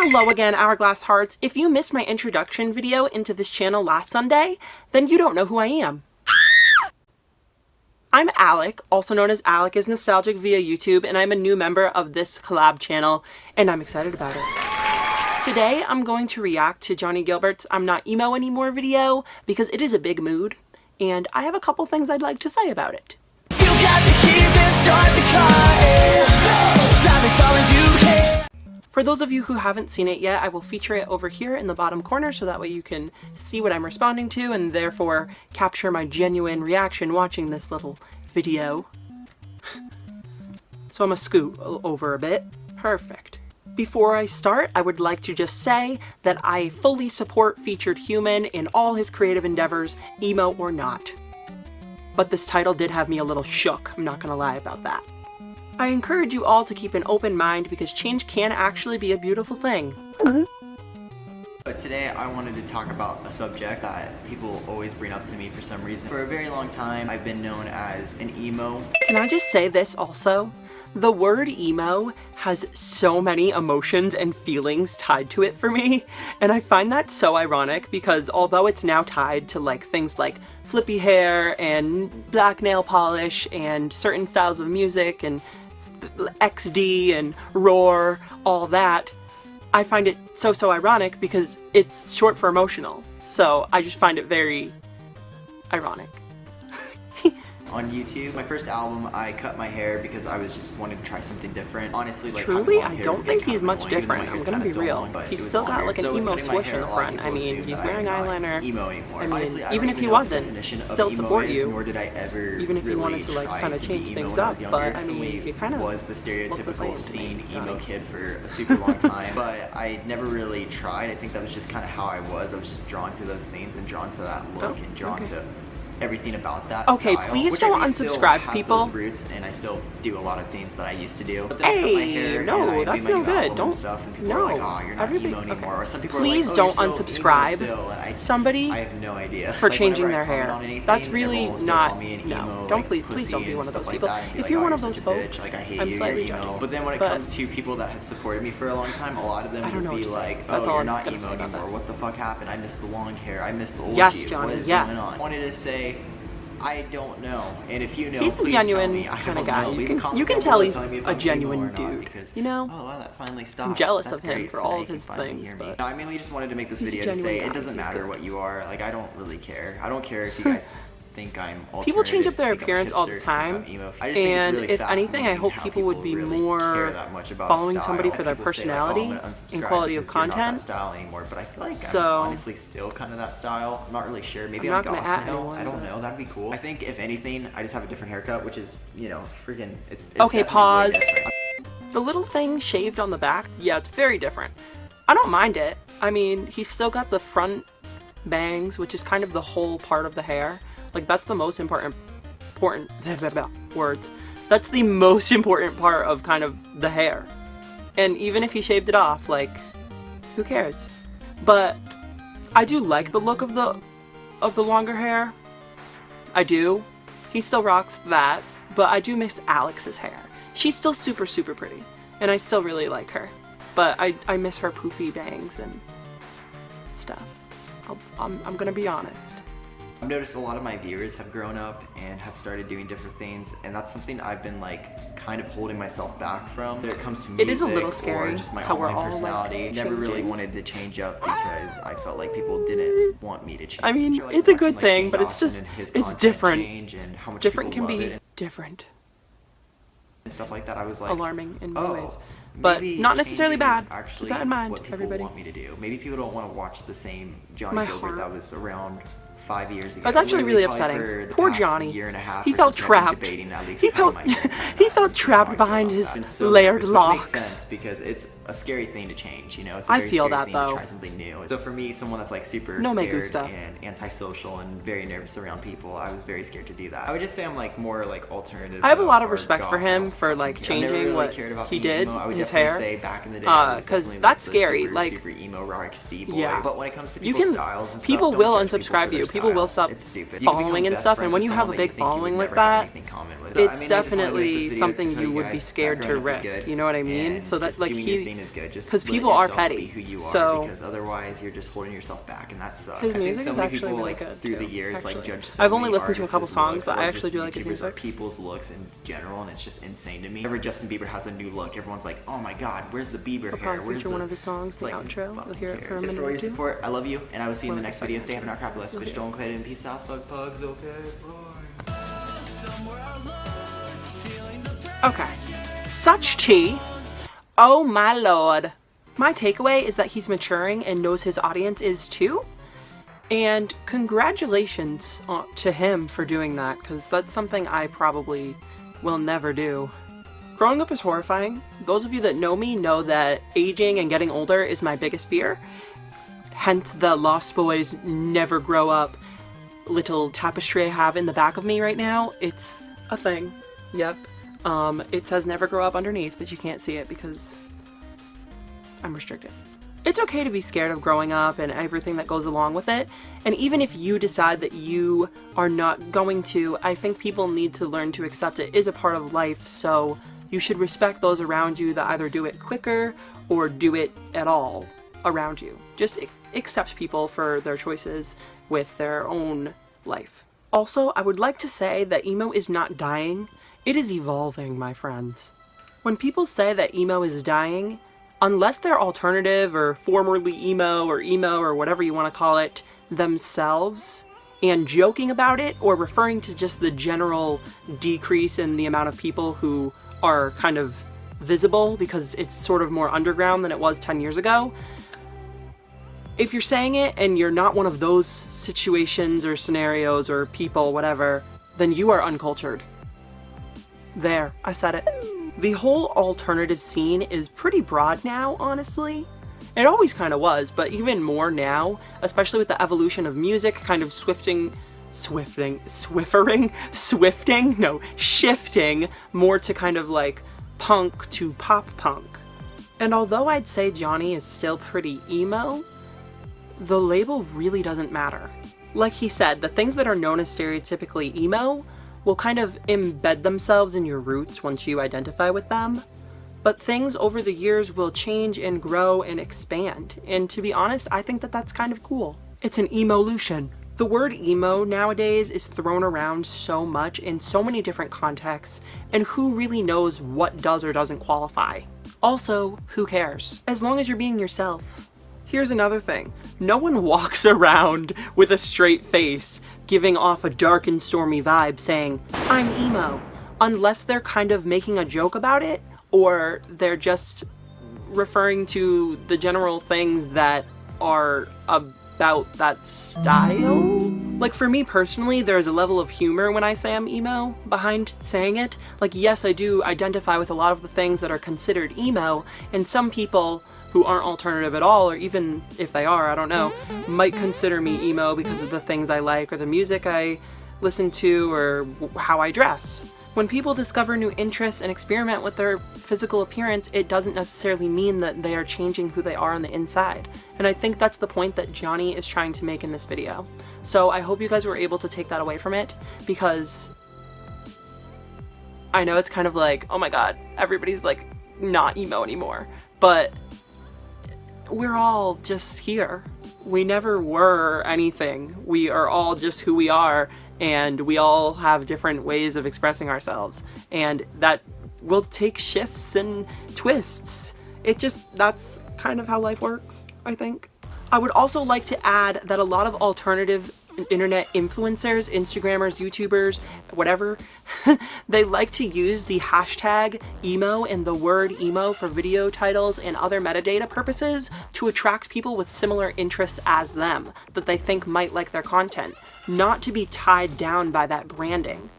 Hello again, Hourglass Hearts. If you missed my introduction video into this channel last Sunday, then you don't know who I am. I'm Alec, also known as AlecIsNostalgic via YouTube, and I'm a new member of this collab channel, and I'm excited about it. Today, I'm going to react to Johnnie Guilbert's I'm Not Emo Anymore video, because it is a big mood, and I have a couple things I'd like to say about it. You got the keys and start the car, drive as far as you can. For those of you who haven't seen it yet, I will feature it over here in the bottom corner so that way you can see what I'm responding to and therefore capture my genuine reaction watching this little video. So I'm gonna scoot over a bit. Perfect. Before I start, I would like to just say that I fully support Featured Human in all his creative endeavors, emo or not. But this title did have me a little shook, I'm not gonna lie about that. I encourage you all to keep an open mind because change can actually be a beautiful thing. But today I wanted to talk about a subject that people always bring up to me for some reason. For a very long time, I've been known as an emo. Can I just say this also? The word emo has so many emotions and feelings tied to it for me, and I find that so ironic because although it's now tied to like things like flippy hair and black nail polish and certain styles of music and XD and roar, all that, I find it so ironic because it's short for emotional. So I just find it very ironic. On YouTube, my first album, I cut my hair because I was just wanting to try something different. Honestly, like truly, I don't think he's much different. I'm gonna be real. He's still got like an emo swoosh in the front. I mean, he's wearing eyeliner. Emo anymore. I mean, honestly, even if he wasn't, still support you. Nor did I ever even if you really wanted to like kind of change things up. But I mean, you kind of was the stereotypical scene emo kid for a super long time. But I never really tried. I think that was just kind of how I was. I was just drawn to those things and drawn to that look and drawn to everything about that okay, style, please don't unsubscribe, people. Those roots, and I still do a lot of things that I used to do. Hey, no, that's no good. Don't. No. Like, oh, you're not emo anymore. Or some people please are like, don't oh, unsubscribe somebody I have no idea. for changing their hair. That's really not. No, don't please don't be one of those people. If you're one of those folks, I'm slightly judging. But then when it comes to people that have supported me for a long time, a lot of them would be like, oh, you're not emo anymore. What the fuck happened? I miss the long hair. I miss the old you. Yes, Johnny. Yes. I wanted to say, I don't know, and if you know, he's a genuine kind of guy. You can tell he's a genuine dude. You know, oh, wow, that finally stopped. I'm jealous of him for all of his things, but no, I mainly just wanted to make this video to say it doesn't matter what you are. Like, I don't really care. I don't care if you guys think I'm alternative. People change up their appearance all the time, and if anything, I hope people would be more following somebody for their personality and quality of content. But I feel like I'm honestly still kind of that style. I'm not really sure. Maybe I'm not gonna at anyone. I don't know. That'd be cool. I think if anything, I just have a different haircut, which is, you know, freaking. It's okay. Pause. The little thing shaved on the back, yeah, it's very different. I don't mind it. I mean, he's still got the front bangs, which is kind of the whole part of the hair. Like, that's the most important words. That's the most important part of kind of the hair. And even if he shaved it off, like, who cares? But I do like the look of the longer hair. I do. He still rocks that, but I do miss Alex's hair. She's still super pretty, and I still really like her. But I miss her poofy bangs and stuff. I'm gonna be honest. I've noticed a lot of my viewers have grown up and have started doing different things, and that's something I've been like kind of holding myself back from. When it comes to music, it is a little scary just my how we're online all personality. like never really wanted to change up because I felt like people didn't want me to change. I mean, like it's a good thing, but it's just it's different. Different can be different. And stuff like that. I was like alarming in many ways, but not necessarily bad. Keep that in mind, everybody. Want me to do. Maybe people don't want to watch the same Johnnie Guilbert that was around 5 years ago. That's actually really upsetting. Poor Johnny. He felt trapped. He felt trapped behind his layered locks. Because it's a scary thing to change, you know. It's I feel that though. Try something new. So for me, someone that's like super scared and antisocial and very nervous around people, I was very scared to do that. I would just say I'm like more like alternative. I have a lot of respect for him for like changing what he did, his hair, because that's scary. Like, super emo rock Steve boy. Yeah. But when it comes to people will unsubscribe you. People will stop following and stuff. And when you have a big following like that, it's definitely something you would be scared to risk. You know what I mean? So that like because people are petty. So because otherwise you're just holding yourself back, and that sucks. His music is actually really good through the years. Like judge. I've only listened to a couple songs, but I actually do like his music. People's looks in general, and it's just insane to me. Whenever Justin Bieber has a new look, everyone's like, "Oh my God, where's the Bieber hair?" Feature one of his songs, the outro. We'll hear it for a minute or two. Support. I love you, and I will see you in the next video. Stay happy, not crapless. Bitch, don't quit, and peace out, fuck pugs. Okay. Such tea. Oh my lord. My takeaway is that he's maturing and knows his audience is too. And congratulations to him for doing that, because that's something I probably will never do. Growing up is horrifying. Those of you that know me know that aging and getting older is my biggest fear. Hence the Lost Boys never grow up little tapestry I have in the back of me right now. It's a thing. Yep. It says never grow up underneath, but you can't see it because I'm restricted. It's okay to be scared of growing up and everything that goes along with it. And even if you decide that you are not going to, I think people need to learn to accept it is a part of life. So you should respect those around you that either do it quicker or do it at all around you. Just accept people for their choices with their own life. Also, I would like to say that emo is not dying. It is evolving, my friends. When people say that emo is dying, unless they're alternative or formerly emo or whatever you want to call it themselves and joking about it or referring to just the general decrease in the amount of people who are kind of visible because it's sort of more underground than it was 10 years ago. If you're saying it and you're not one of those situations or scenarios or people, whatever, then you are uncultured. There, I said it. The whole alternative scene is pretty broad now, honestly. It always kind of was, but even more now, especially with the evolution of music kind of shifting more to kind of like punk to pop punk. And although I'd say Johnny is still pretty emo, the label really doesn't matter. Like he said, the things that are known as stereotypically emo will kind of embed themselves in your roots once you identify with them. But things over the years will change and grow and expand. And to be honest, I think that that's kind of cool. It's an evolution. The word emo nowadays is thrown around so much in so many different contexts, and who really knows what does or doesn't qualify? Also, who cares? As long as you're being yourself. Here's another thing. No one walks around with a straight face, giving off a dark and stormy vibe saying, I'm emo, unless they're kind of making a joke about it, or they're just referring to the general things that are about that style. Like for me personally, there's a level of humor when I say I'm emo behind saying it. Like yes, I do identify with a lot of the things that are considered emo, and some people who aren't alternative at all, or even if they are, I don't know, might consider me emo because of the things I like or the music I listen to or how I dress. When people discover new interests and experiment with their physical appearance, it doesn't necessarily mean that they are changing who they are on the inside. And I think that's the point that Johnny is trying to make in this video. So I hope you guys were able to take that away from it, because I know it's kind of like, oh my god, everybody's like not emo anymore. But we're all just here. We never were anything. We are all just who we are, and we all have different ways of expressing ourselves, and that will take shifts and twists. That's kind of how life works, I think. I would also like to add that a lot of alternative internet influencers, Instagrammers, YouTubers, whatever, they like to use the hashtag emo and the word emo for video titles and other metadata purposes to attract people with similar interests as them that they think might like their content, not to be tied down by that branding.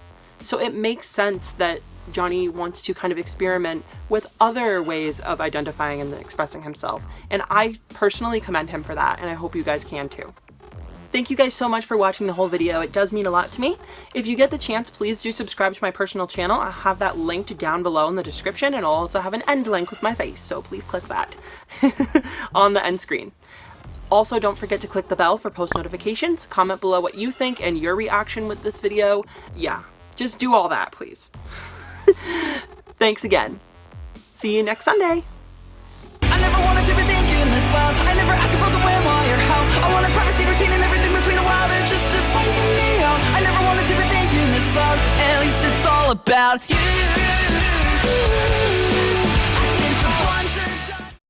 So it makes sense that Johnny wants to kind of experiment with other ways of identifying and expressing himself, and I personally commend him for that, and I hope you guys can too. Thank you guys so much for watching the whole video. It does mean a lot to me. If you get the chance, please do subscribe to my personal channel. I'll have that linked down below in the description, and I'll also have an end link with my face, so please click that on the end screen. Also, don't forget to click the bell for post notifications. Comment below what you think and your reaction with this video. Yeah, Just do all that, please. Thanks again. See you next Sunday. I never wanted to be thinking this loud. I never ask about the when, why, or how. I wanted privacy, routine, and everything between a while. They're just to find me out. I never wanted to be thinking this loud. At least it's all about you.